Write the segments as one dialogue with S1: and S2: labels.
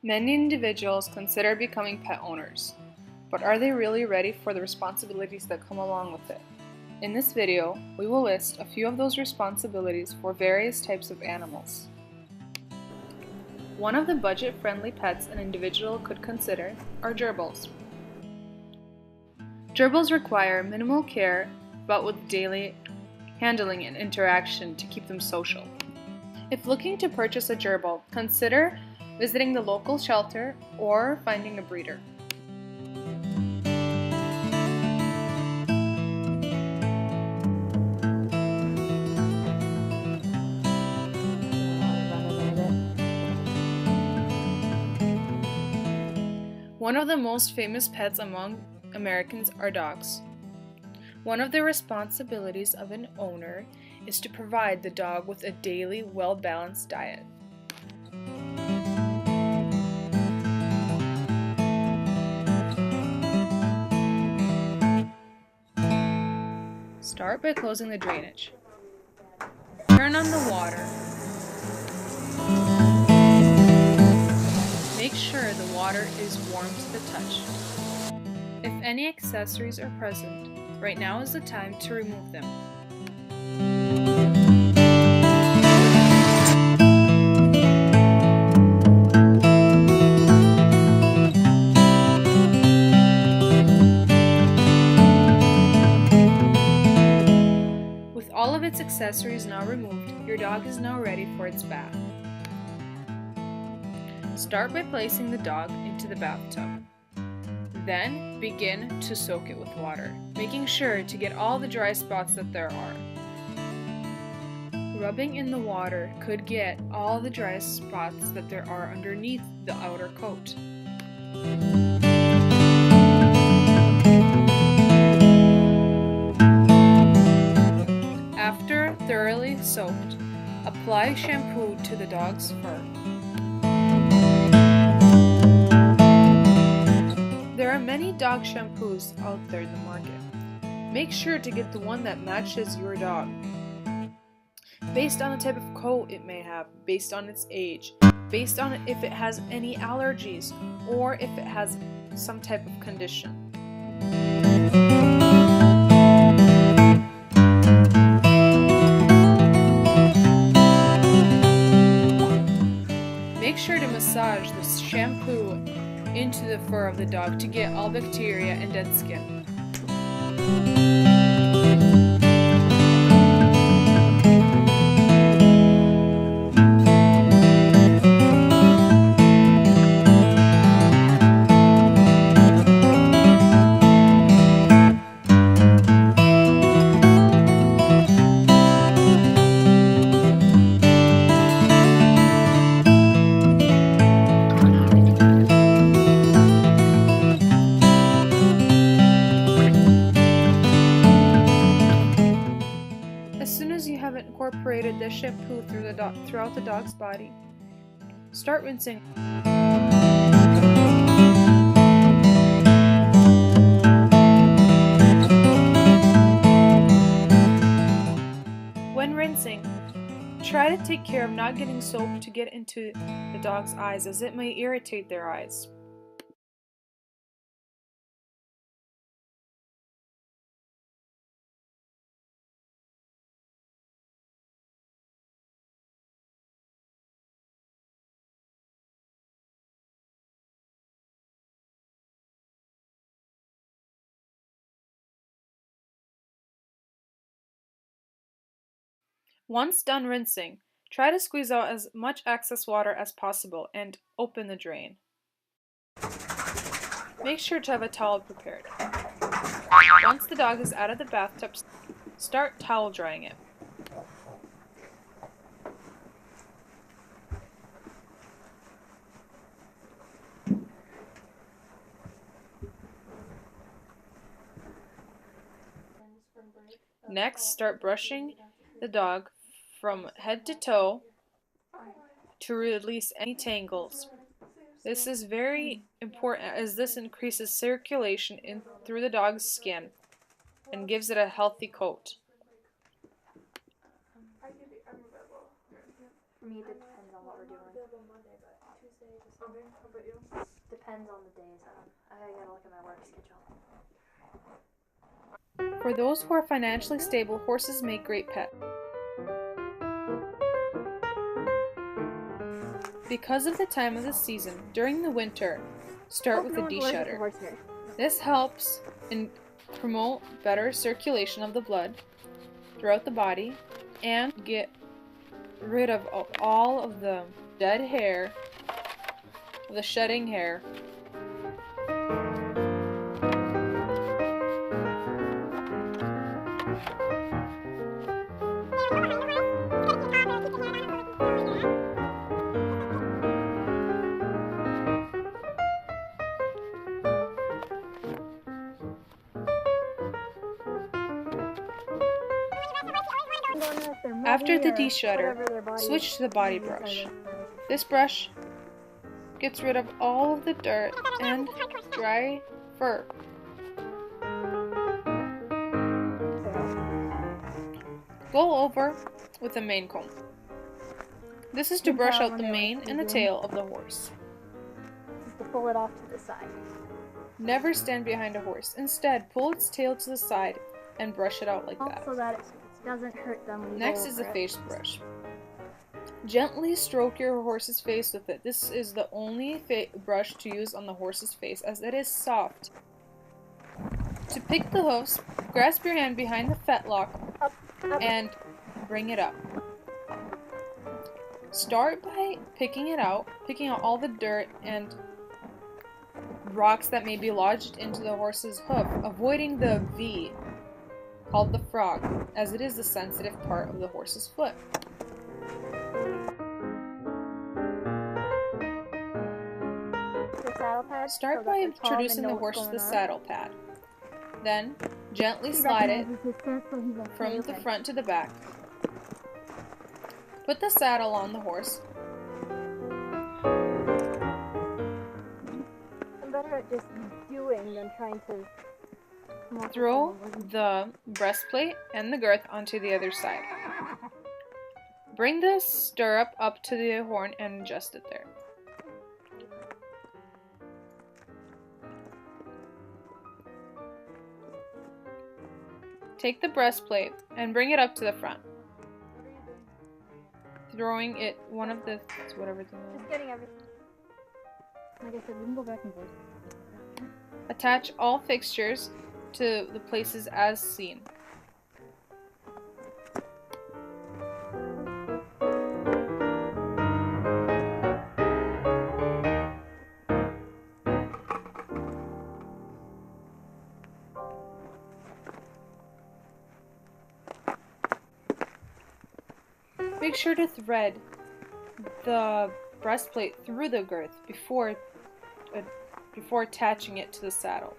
S1: Many individuals consider becoming pet owners, but are they really ready for the responsibilities that come along with it? In this video, we will list a few of those responsibilities for various types of animals. One of the budget-friendly pets an individual could consider are gerbils. Gerbils require minimal care, but with daily handling and interaction to keep them social. If looking to purchase a gerbil, consider visiting the local shelter or finding a breeder. One of the most famous pets among Americans are dogs. One of the responsibilities of an owner is to provide the dog with a daily, well-balanced diet. Start by closing the drainage. Turn on the water. Make sure the water is warm to the touch. If any accessories are present, right now is the time to remove them. With all of its accessories now removed, your dog is now ready for its bath. Start by placing the dog into the bathtub. Then begin to soak it with water, making sure to get all the dry spots that there are. Rubbing in the water could get all the dry spots that there are underneath the outer coat. After thoroughly soaked, apply shampoo to the dog's fur. There are many dog shampoos out there in the market. Make sure to get the one that matches your dog, based on the type of coat it may have, based on its age, based on if it has any allergies, or if it has some type of condition. Make sure to massage the shampoo into the fur of the dog to get all bacteria and dead skin. As soon as you have incorporated the shampoo throughout the dog's body, start rinsing. When rinsing, try to take care of not getting soap to get into the dog's eyes, as it may irritate their eyes. Once done rinsing, try to squeeze out as much excess water as possible and open the drain. Make sure to have a towel prepared. Once the dog is out of the bathtub, start towel drying it. Next, start brushing the dog from head to toe to release any tangles. This is very important as this increases circulation through the dog's skin and gives it a healthy coat.
S2: For me, it depends on what we're doing. Okay, how about you?
S3: Depends on the days. I gotta look at my work schedule.
S1: For those who are financially stable, horses make great pets. Because of the time of the season, during the winter, start with a de-shudder. This helps in promote better circulation of the blood throughout the body and get rid of all of the dead hair, the shedding hair. After the de-shudder, switch to the body brush. This brush gets rid of all of the dirt and dry fur. Go over with a mane comb. This is to brush out the mane and the tail of the horse.
S3: Just to pull it off to the side.
S1: Never stand behind a horse. Instead, pull its tail to the side and brush it out like that.
S3: So that it doesn't hurt them.
S1: Next is the face brush. Gently stroke your horse's face with it. This is the only brush to use on the horse's face as it is soft. To pick the hoofs, grasp your hand behind the fetlock and bring it up. Start by picking out all the dirt and rocks that may be lodged into the horse's hoof, avoiding the V, called the frog, as it is the sensitive part of the horse's foot. Start by introducing the horse to the saddle pad. Then, gently slide it from the front to the back. Put the saddle on the horse.
S3: I'm better at just doing than trying to...
S1: Throw the breastplate and the girth onto the other side. Bring the stirrup up to the horn and adjust it there. Take the breastplate and bring it up to the front. Throwing it whatever thing.
S3: Just getting everything. Like I said, we can go back and forth.
S1: Attach all fixtures to the places as seen. Make sure to thread the breastplate through the girth before attaching it to the saddle.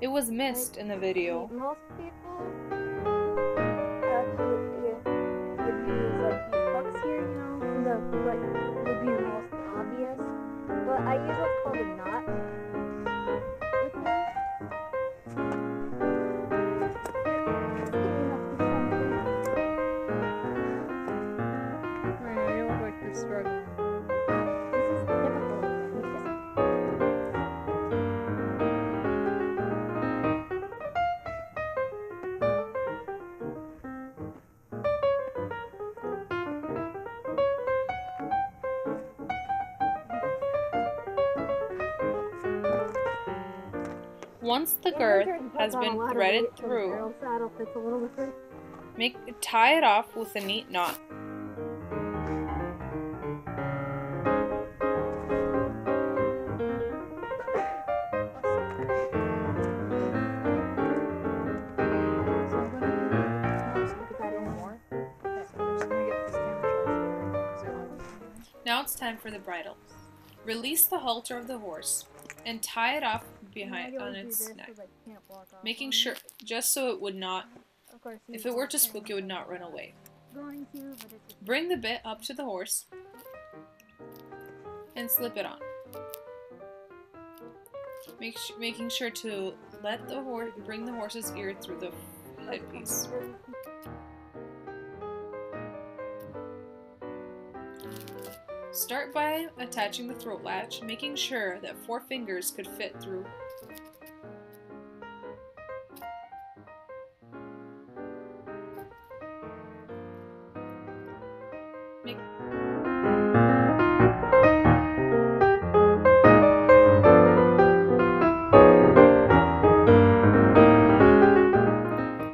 S1: It was missed in the video.
S3: Most people actually would use like these hooks here, you know, the what would be the most obvious. But I use what's called a knot.
S1: Once the girth has been threaded through, tie it off with a neat knot. Now it's time for the bridle. Release the halter of the horse and tie it off behind on its neck, making sure just so it would not, if it were to spook, it would not run away. Bring the bit up to the horse and slip it on, making sure to let the horse bring the horse's ear through the headpiece. Start by attaching the throat latch, making sure that 4 fingers could fit through.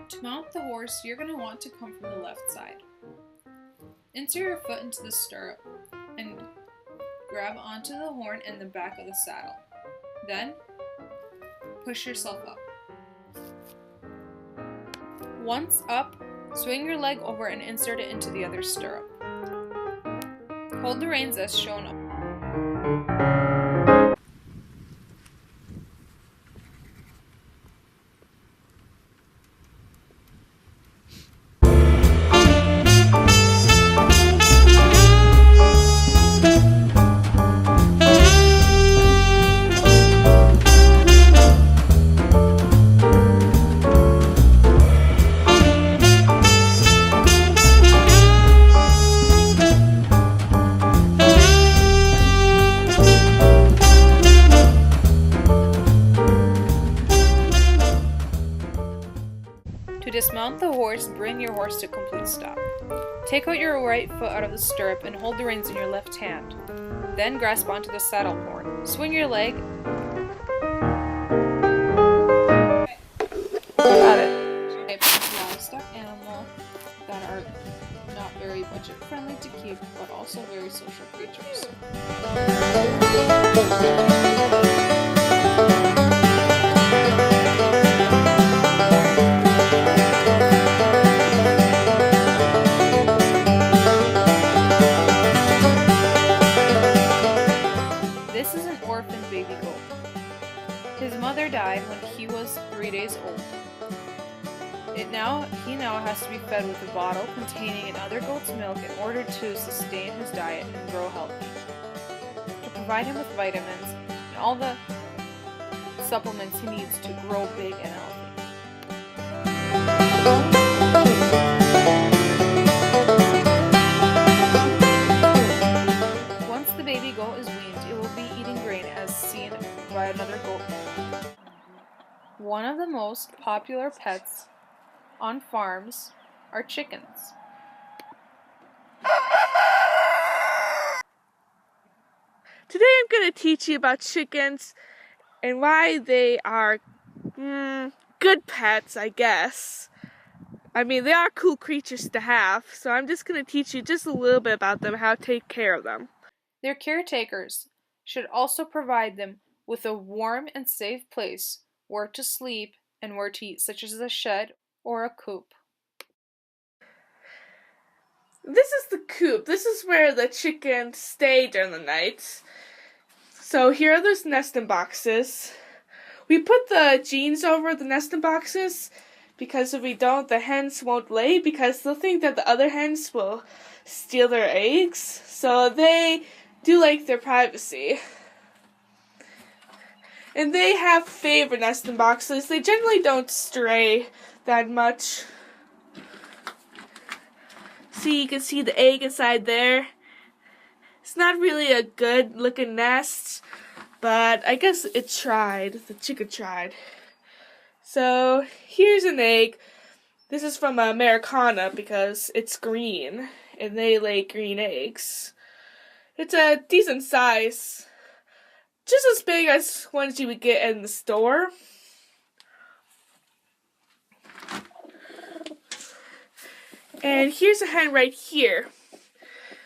S1: To mount the horse, you're going to want to come from the left side. Insert your foot into the stirrup and grab onto the horn and the back of the saddle. Then, push yourself up. Once up, swing your leg over and insert it into the other stirrup. Hold the reins as shown. To dismount the horse, bring your horse to complete stop. Take out your right foot out of the stirrup and hold the reins in your left hand. Then grasp onto the saddle horn. Swing your leg. Got it. Livestock animal that are not very budget friendly to keep, but also very social creatures. This is an orphan baby goat. His mother died when he was 3 days old. He now has to be fed with a bottle containing another goat's milk in order to sustain his diet and grow healthy. To provide him with vitamins and all the supplements he needs to grow big and healthy. Once the baby goat is weaned, it will be eating grain as seen by another goat. One of the most popular pets on farms are chickens.
S2: Today I'm going to teach you about chickens and why they are good pets, I guess. I mean, they are cool creatures to have, so I'm just going to teach you just a little bit about them, how to take care of them.
S1: Their caretakers should also provide them with a warm and safe place where to sleep and where to eat, such as a shed or a coop.
S2: This is the coop. This is where the chickens stay during the night. So here are those nesting boxes. We put the jeans over the nesting boxes because if we don't, the hens won't lay because they'll think that the other hens will steal their eggs. So they do like their privacy. And they have favorite nesting boxes. They generally don't stray that much. See, you can see the egg inside there. It's not really a good looking nest, but I guess it tried. The chicken tried. So here's an egg. This is from Americana because it's green and they lay green eggs. It's a decent size. Just as big as ones you would get in the store. And here's a hen right here.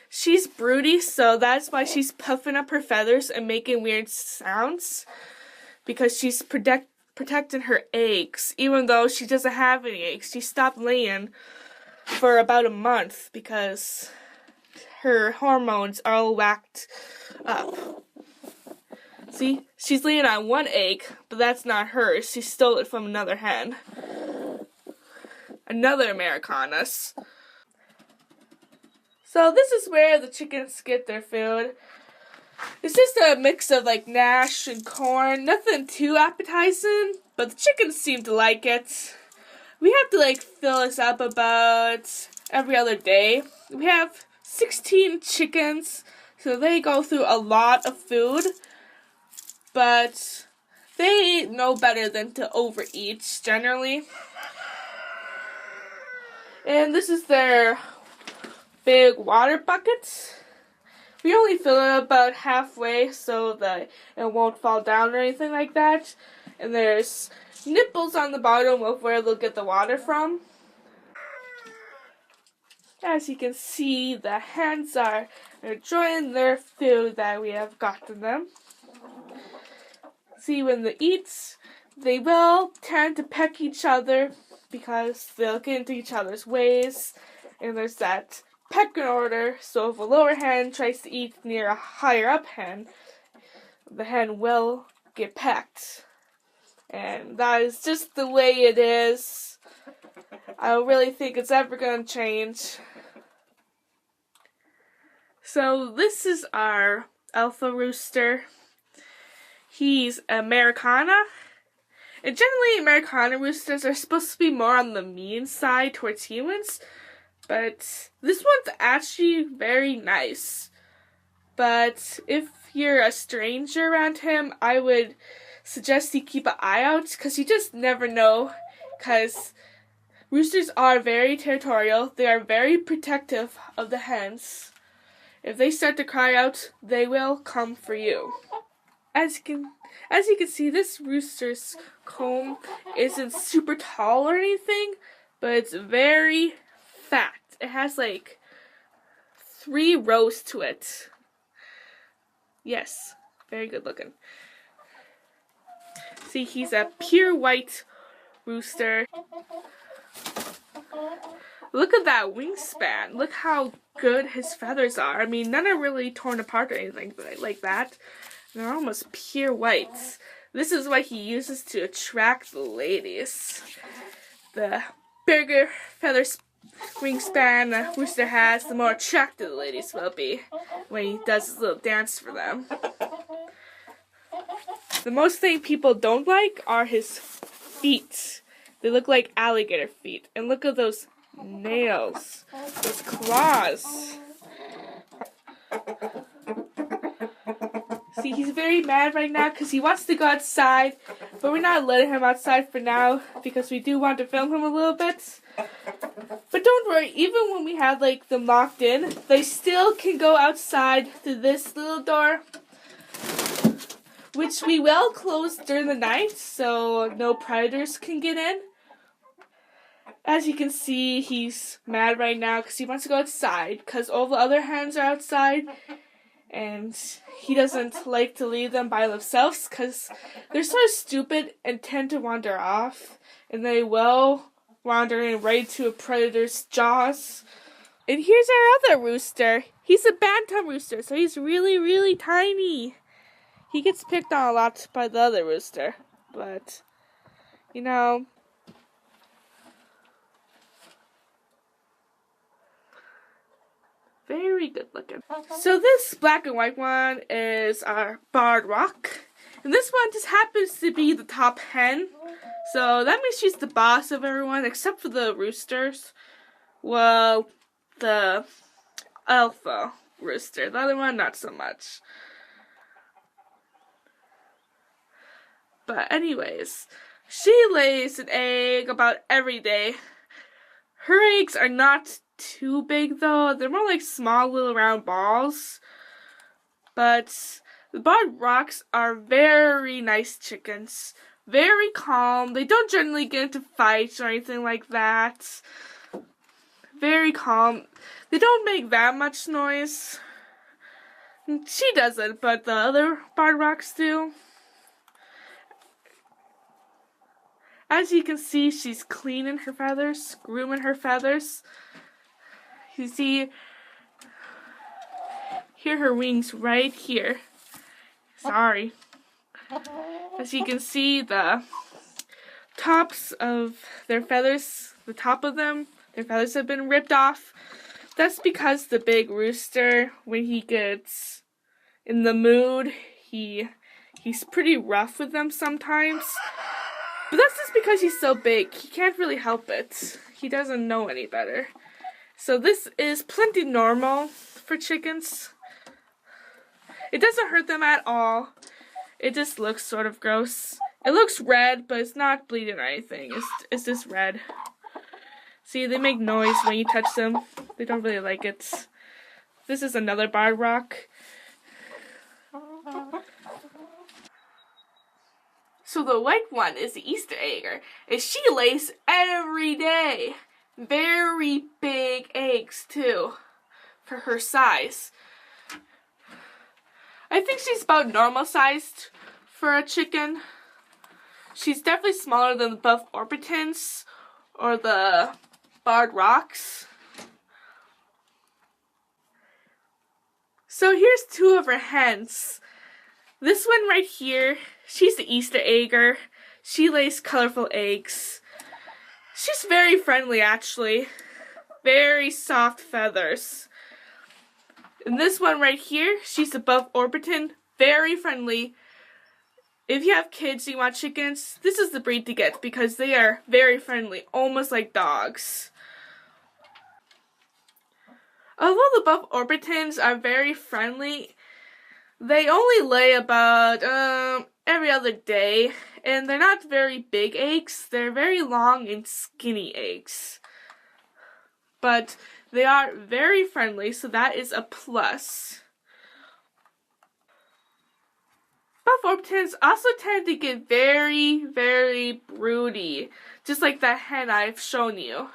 S2: She's broody, so that's why she's puffing up her feathers and making weird sounds. Because she's protecting her eggs, even though she doesn't have any eggs. She stopped laying for about a month because her hormones are all whacked up. See, she's laying on one egg, but that's not hers. She stole it from another hen. Another Americanas. So this is where the chickens get their food. It's just a mix of like gnash and corn. Nothing too appetizing, but the chickens seem to like it. We have to like fill this up about every other day. We have 16 chickens, So they go through a lot of food, but they know better than to overeat generally. And this is their big water bucket. We only fill it about halfway so that it won't fall down or anything like that. And there's nipples on the bottom of where they'll get the water from. As you can see, the hens are enjoying their food that we have gotten them. See, when they eat, they will tend to peck each other because they'll get into each other's ways. And there's that pecking order, so if a lower hen tries to eat near a higher up hen, the hen will get pecked. And that is just the way it is. I don't really think it's ever going to change. So this is our alpha rooster. He's Americana. And generally Americana roosters are supposed to be more on the mean side towards humans. But this one's actually very nice. But if you're a stranger around him, I would suggest you keep an eye out, because you just never know. Because roosters are very territorial. They are very protective of the hens. If they start to cry out, they will come for you. As you can see, this rooster's comb isn't super tall or anything, but it's very fat. It has like 3 rows to it. Yes, very good looking. See, he's a pure white rooster. Look at that wingspan. Look how good his feathers are. I mean, none are really torn apart or anything like that. They're almost pure whites. This is what he uses to attract the ladies. The bigger feathers wingspan a rooster has, the more attractive the ladies will be when he does his little dance for them. The most thing people don't like are his feet. They look like alligator feet. And look at those nails, those claws. See, he's very mad right now because he wants to go outside, but we're not letting him outside for now because we do want to film him a little bit. But don't worry, even when we have like them locked in, they still can go outside through this little door, which we will close during the night so no predators can get in. As you can see, he's mad right now because he wants to go outside because all the other hens are outside. And he doesn't like to leave them by themselves because they're so stupid and tend to wander off. And they will wander in right into a predator's jaws. And here's our other rooster. He's a bantam rooster, so he's really, really tiny. He gets picked on a lot by the other rooster. But, you know, very good looking. So this black and white one is our barred rock. And this one just happens to be the top hen. So that means she's the boss of everyone except for the roosters. Well, the alpha rooster. The other one, not so much. But anyways, she lays an egg about every day. Her eggs are not too big though. They're more like small little round balls. But the barred rocks are very nice chickens. Very calm. They don't generally get into fights or anything like that. Very calm. They don't make that much noise. She doesn't, but the other barred rocks do. As you can see, she's cleaning her feathers, grooming her feathers. You see, here her wings right here. Sorry. As you can see, the tops of their feathers, the top of them, their feathers have been ripped off. That's because the big rooster, when he gets in the mood, he's pretty rough with them sometimes. But that's just because he's so big. He can't really help it. He doesn't know any better. So this is plenty normal for chickens. It doesn't hurt them at all. It just looks sort of gross. It looks red, but it's not bleeding or anything. It's just red. See, they make noise when you touch them. They don't really like it. This is another barred rock. So the white one is the Easter egger, and she lays every day. Very big eggs too, for her size. I think she's about normal sized for a chicken. She's definitely smaller than the buff orbitans or the barred rocks. So here's two of her hens. This one right here, she's the Easter egger. She lays colorful eggs. She's very friendly actually. Very soft feathers. And this one right here, she's a buff orbitan. Very friendly. If you have kids and you want chickens, this is the breed to get because they are very friendly, almost like dogs. Although the buff orbitans are very friendly, they only lay about every other day, and they're not very big eggs. They're very long and skinny eggs. But they are very friendly, so that is a plus. Buff orbitans also tend to get very, very broody, just like that hen I've shown you.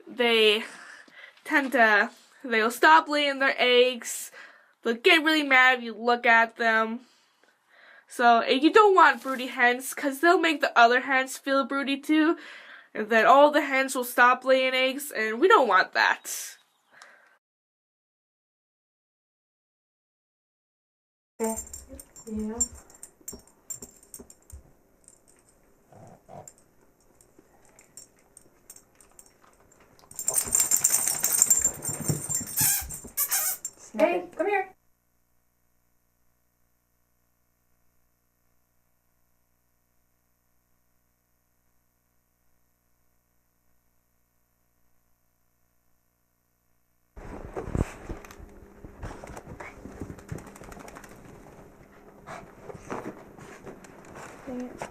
S2: They'll stop laying their eggs. They'll get really mad if you look at them. So you don't want broody hens because they'll make the other hens feel broody too. And then all the hens will stop laying eggs, and we don't want that.
S4: Okay. Yeah. Hey, come here.
S3: Dang it.